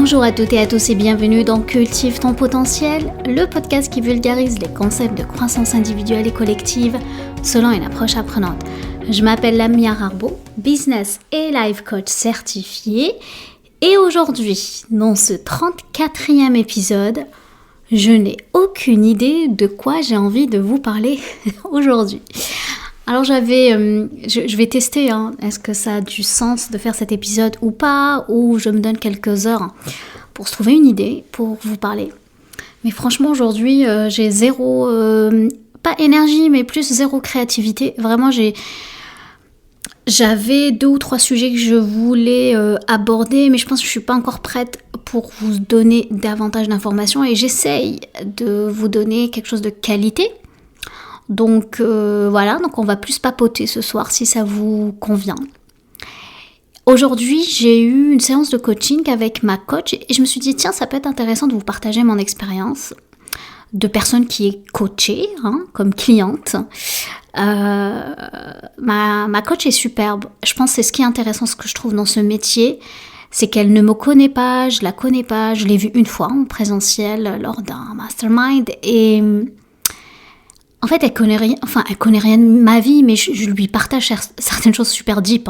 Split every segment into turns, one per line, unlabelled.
Bonjour à toutes et à tous et bienvenue dans Cultive ton potentiel, le podcast qui vulgarise les concepts de croissance individuelle et collective selon une approche apprenante. Je m'appelle Lamia Rarbo, business et life coach certifiée, et aujourd'hui, dans ce 34e épisode, je n'ai aucune idée de quoi j'ai envie de vous parler aujourd'hui. Alors je vais tester, est-ce que ça a du sens de faire cet épisode ou pas, ou je me donne quelques heures pour se trouver une idée, pour vous parler. Mais franchement aujourd'hui j'ai zéro, pas énergie mais plus zéro créativité. Vraiment j'avais 2 ou 3 sujets que je voulais aborder, mais je pense que je suis pas encore prête pour vous donner davantage d'informations et j'essaye de vous donner quelque chose de qualité. Donc voilà, donc on va plus papoter ce soir si ça vous convient. Aujourd'hui, j'ai eu une séance de coaching avec ma coach et je me suis dit tiens, ça peut être intéressant de vous partager mon expérience de personne qui est coachée, comme cliente. Ma coach est superbe. Je pense que c'est ce qui est intéressant, ce que je trouve dans ce métier, c'est qu'elle ne me connaît pas, je la connais pas, je l'ai vue une fois en présentiel lors d'un mastermind et en fait, elle connaît rien de ma vie, mais je lui partage certaines choses super deep.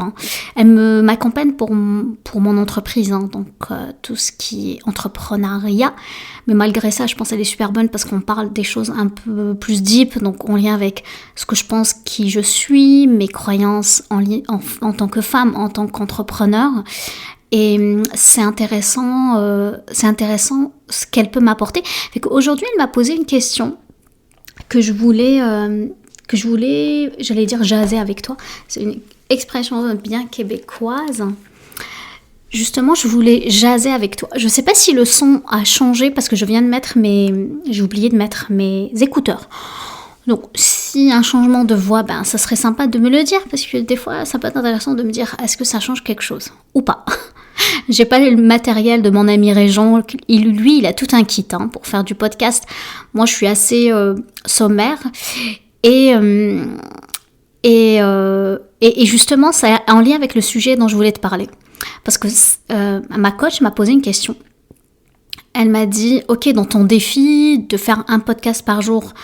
Elle m'accompagne pour mon entreprise, donc tout ce qui est entrepreneuriat. Mais malgré ça, je pense qu'elle est super bonne parce qu'on parle des choses un peu plus deep, donc en lien avec ce que je pense, qui je suis, mes croyances en tant que femme, en tant qu'entrepreneur. Et c'est intéressant ce qu'elle peut m'apporter. Aujourd'hui, elle m'a posé une question que je voulais, j'allais dire jaser avec toi. C'est une expression bien québécoise. Justement, je voulais jaser avec toi. Je ne sais pas si le son a changé parce que j'ai oublié de mettre mes écouteurs. Donc, s'il y a un changement de voix, ça serait sympa de me le dire parce que des fois, ça peut être intéressant de me dire est-ce que ça change quelque chose ou pas. J'ai pas le matériel de mon ami Régent. Il a tout un kit pour faire du podcast. Moi, je suis assez sommaire. Et justement, ça a en lien avec le sujet dont je voulais te parler. Parce que ma coach m'a posé une question. Elle m'a dit, ok, dans ton défi de faire un podcast par jour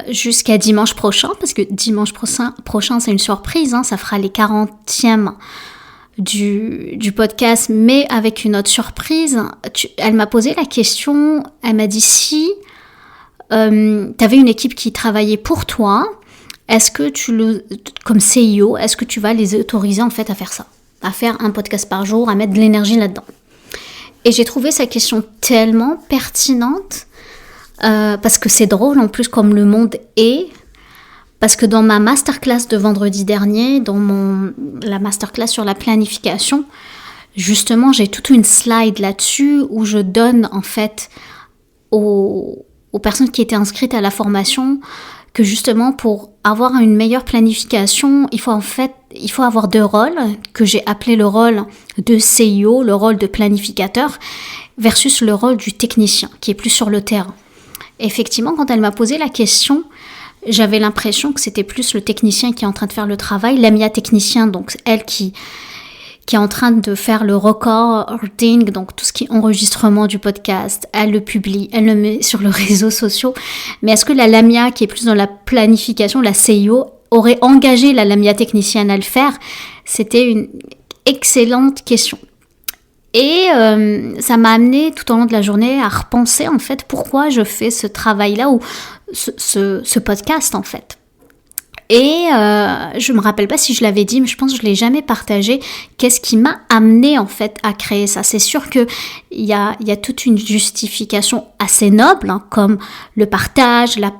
jusqu'à dimanche prochain, parce que dimanche prochain c'est une surprise, ça fera les 40e du podcast, mais avec une autre surprise. Elle m'a posé la question, elle m'a dit si tu avais une équipe qui travaillait pour toi, est-ce que comme CEO, est-ce que tu vas les autoriser en fait à faire ça, à faire un podcast par jour, à mettre de l'énergie là-dedans? Et j'ai trouvé sa question tellement pertinente parce que c'est drôle en plus comme le monde est. Parce que dans ma masterclass de vendredi dernier, la masterclass sur la planification, justement, j'ai toute une slide là-dessus où je donne en fait aux personnes qui étaient inscrites à la formation que justement pour avoir une meilleure planification, il faut avoir 2 rôles que j'ai appelé le rôle de CEO, le rôle de planificateur, versus le rôle du technicien qui est plus sur le terrain. Et effectivement, quand elle m'a posé la question, j'avais l'impression que c'était plus le technicien qui est en train de faire le travail, Lamia technicien, donc elle qui est en train de faire le recording, donc tout ce qui est enregistrement du podcast, elle le publie, elle le met sur les réseaux sociaux. Mais est-ce que la Lamia qui est plus dans la planification, la CEO, aurait engagé la Lamia technicienne à le faire? C'était une excellente question. Et ça m'a amené tout au long de la journée à repenser en fait pourquoi je fais ce travail-là ou ce podcast en fait. Et je me rappelle pas si je l'avais dit, mais je pense que je l'ai jamais partagé. Qu'est-ce qui m'a amené en fait à créer ça? C'est sûr que il y a toute une justification assez noble, comme le partage, la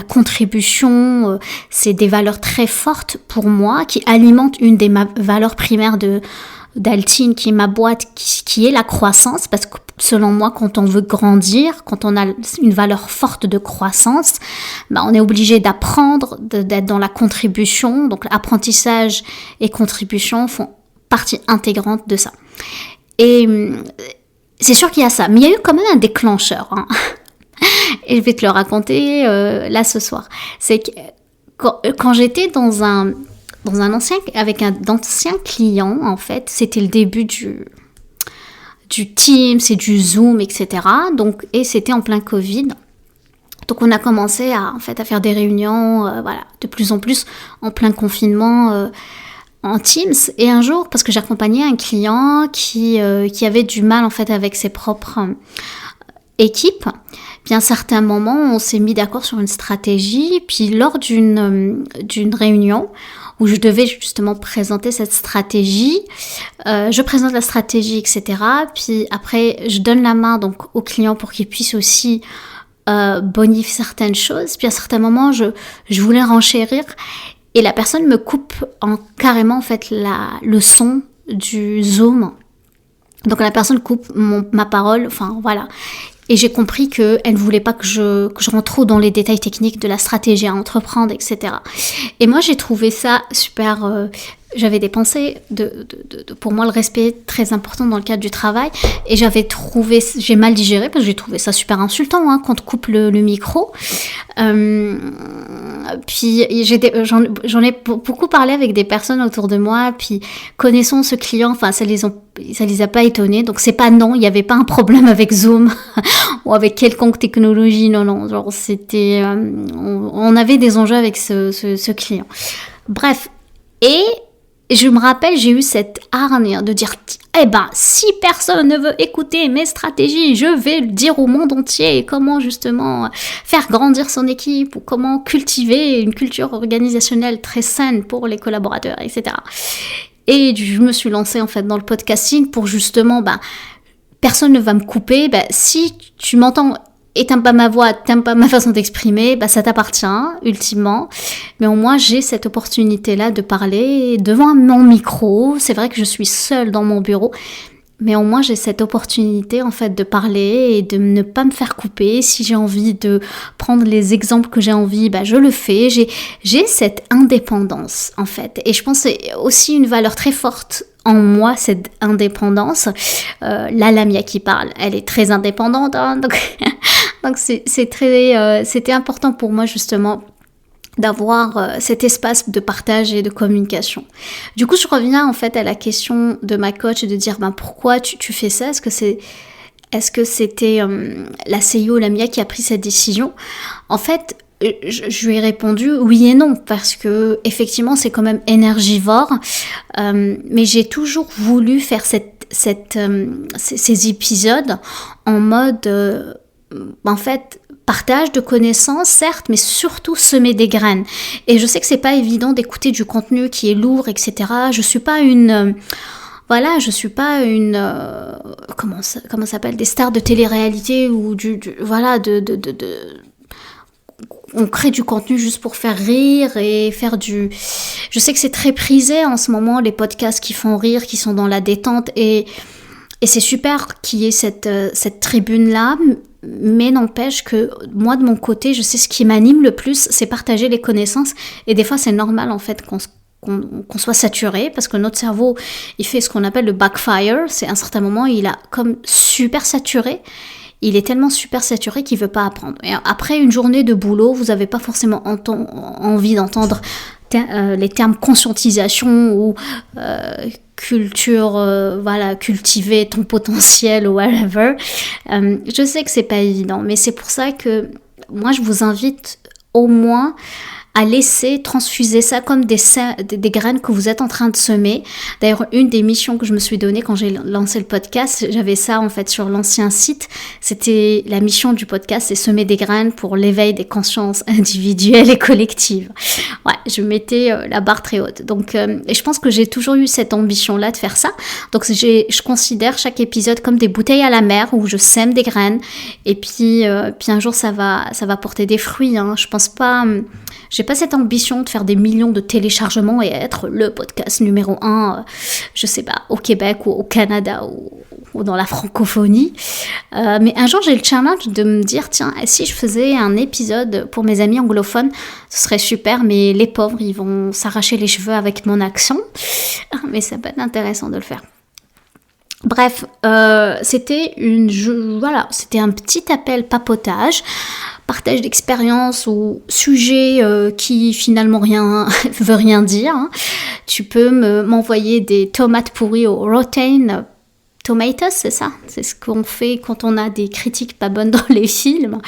contribution. C'est des valeurs très fortes pour moi qui alimentent une des valeurs primaires d'Altine, qui est ma boîte, qui est la croissance, parce que selon moi, quand on veut grandir, quand on a une valeur forte de croissance, on est obligé d'apprendre, d'être dans la contribution. Donc l'apprentissage et contribution font partie intégrante de ça. Et c'est sûr qu'il y a ça, mais il y a eu quand même un déclencheur. Et je vais te le raconter là ce soir. C'est que quand j'étais avec un ancien client, en fait, c'était le début du Teams et du Zoom, etc. Donc, et c'était en plein Covid. Donc on a commencé à faire des réunions, de plus en plus en plein confinement en Teams. Et un jour, parce que j'accompagnais un client qui avait du mal en fait avec ses propres équipes, puis à un certain moment, on s'est mis d'accord sur une stratégie. Puis lors d'une réunion où je devais justement présenter cette stratégie, je présente la stratégie, etc. Puis après, je donne la main donc au client pour qu'il puisse aussi bonifier certaines choses. Puis à un certain moment, je voulais renchérir et la personne me coupe carrément en fait le son du Zoom. Donc la personne coupe ma parole, Et j'ai compris qu'elle ne voulait pas que je rentre trop dans les détails techniques de la stratégie à entreprendre, etc. Et moi, j'ai trouvé ça super... j'avais des pensées pour moi, le respect est très important dans le cadre du travail. Et j'ai mal digéré parce que j'ai trouvé ça super insultant qu'on te coupe le micro. Puis j'en ai beaucoup parlé avec des personnes autour de moi. Puis connaissant ce client, ça les a pas étonnés. Donc c'est pas non, il n'y avait pas un problème avec Zoom ou avec quelconque technologie. Non, genre c'était, on avait des enjeux avec ce client. Bref, et je me rappelle, j'ai eu cette hargne de dire, si personne ne veut écouter mes stratégies, je vais le dire au monde entier comment justement faire grandir son équipe ou comment cultiver une culture organisationnelle très saine pour les collaborateurs, etc. Et je me suis lancée en fait dans le podcasting pour justement, personne ne va me couper. Si tu m'entends et t'aimes pas ma voix, t'aimes pas ma façon d'exprimer, ça t'appartient, ultimement. Mais au moins, j'ai cette opportunité-là de parler devant mon micro. C'est vrai que je suis seule dans mon bureau, mais au moins, j'ai cette opportunité, en fait, de parler et de ne pas me faire couper. Si j'ai envie de prendre les exemples que j'ai envie, je le fais. J'ai cette indépendance, en fait. Et je pense que c'est aussi une valeur très forte en moi, cette indépendance. La Lamia qui parle, elle est très indépendante, donc c'était important pour moi justement d'avoir cet espace de partage et de communication. Du coup, je reviens en fait à la question de ma coach de dire pourquoi tu fais ça ? Est-ce que c'était la CEO Lamia qui a pris cette décision ? En fait, je lui ai répondu oui et non parce que effectivement c'est quand même énergivore, mais j'ai toujours voulu faire ces épisodes en mode partage de connaissances, certes, mais surtout semer des graines. Et je sais que c'est pas évident d'écouter du contenu qui est lourd, etc. Je suis pas une comment ça s'appelle, des stars de télé-réalité ou on crée du contenu juste pour faire rire et faire du... Je sais que c'est très prisé en ce moment, les podcasts qui font rire, qui sont dans la détente, et c'est super qu'il y ait cette tribune-là, mais n'empêche que moi, de mon côté, je sais ce qui m'anime le plus, c'est partager les connaissances, et des fois, c'est normal, en fait, qu'on soit saturé, parce que notre cerveau, il fait ce qu'on appelle le backfire, c'est à un certain moment, il a comme super saturé, il est tellement super saturé qu'il veut pas apprendre. Et après une journée de boulot, vous avez pas forcément envie d'entendre les termes conscientisation ou culture, cultiver ton potentiel ou whatever. Je sais que c'est pas évident, mais c'est pour ça que moi je vous invite au moins à laisser transfuser ça comme des graines que vous êtes en train de semer. D'ailleurs, une des missions que je me suis donnée quand j'ai lancé le podcast, j'avais ça en fait sur l'ancien site, c'était la mission du podcast, c'est semer des graines pour l'éveil des consciences individuelles et collectives. Ouais, je mettais la barre très haute. Donc, et je pense que j'ai toujours eu cette ambition-là de faire ça. Donc, je considère chaque épisode comme des bouteilles à la mer où je sème des graines. Et puis un jour, ça va porter des fruits. Je pense pas... J'ai pas cette ambition de faire des millions de téléchargements et être le podcast numéro 1, je sais pas, au Québec ou au Canada ou dans la francophonie. Mais un jour, j'ai le challenge de me dire, tiens, si je faisais un épisode pour mes amis anglophones, ce serait super, mais les pauvres, ils vont s'arracher les cheveux avec mon accent. Mais ça peut être intéressant de le faire. Bref, c'était un petit appel papotage, partage d'expérience ou sujet qui finalement veut rien dire. Tu peux m'envoyer des tomates pourries au Rotten Tomatoes, c'est ça? C'est ce qu'on fait quand on a des critiques pas bonnes dans les films.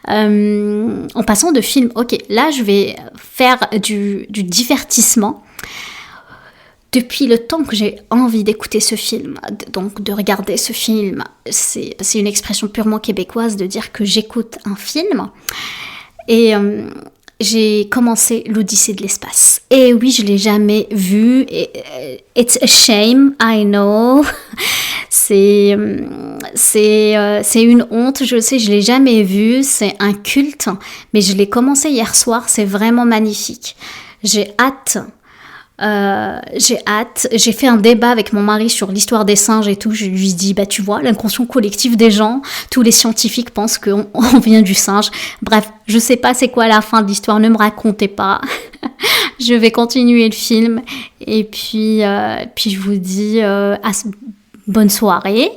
En passant de film, ok, là je vais faire du divertissement. Depuis le temps que j'ai envie d'écouter ce film, donc de regarder ce film, c'est une expression purement québécoise de dire que j'écoute un film. Et j'ai commencé l'Odyssée de l'espace. Et oui, je ne l'ai jamais vu. Et, it's a shame, I know. C'est une honte, je sais, je ne l'ai jamais vu. C'est un culte. Mais je l'ai commencé hier soir, c'est vraiment magnifique. J'ai hâte. J'ai fait un débat avec mon mari sur l'histoire des singes et tout. Je lui dis, tu vois, l'inconscient collectif des gens, tous les scientifiques pensent qu'on vient du singe. Bref, je sais pas c'est quoi la fin de l'histoire, ne me racontez pas. Je vais continuer le film et puis je vous dis bonne soirée.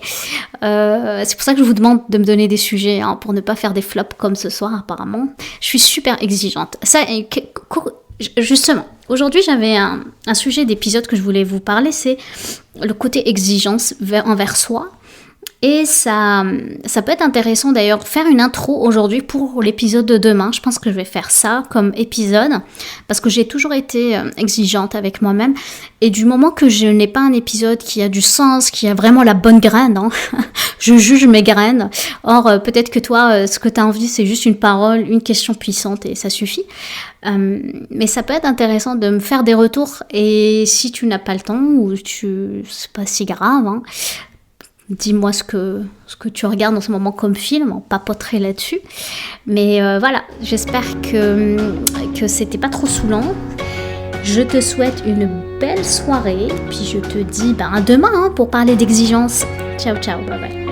C'est pour ça que je vous demande de me donner des sujets pour ne pas faire des flops comme ce soir apparemment. Je suis super exigeante. Ça, justement, aujourd'hui j'avais un sujet d'épisode que je voulais vous parler, c'est le côté exigence envers soi. Et ça peut être intéressant d'ailleurs, faire une intro aujourd'hui pour l'épisode de demain. Je pense que je vais faire ça comme épisode, parce que j'ai toujours été exigeante avec moi-même. Et du moment que je n'ai pas un épisode qui a du sens, qui a vraiment la bonne graine, je juge mes graines. Or, peut-être que toi, ce que tu as envie, c'est juste une parole, une question puissante et ça suffit. Mais ça peut être intéressant de me faire des retours. Et si tu n'as pas le temps, ou c'est pas si grave, dis-moi ce que tu regardes en ce moment comme film, on papoterait là-dessus. Mais voilà, j'espère que c'était pas trop saoulant. Je te souhaite une belle soirée, puis je te dis à demain pour parler d'exigence. Ciao, ciao, bye bye.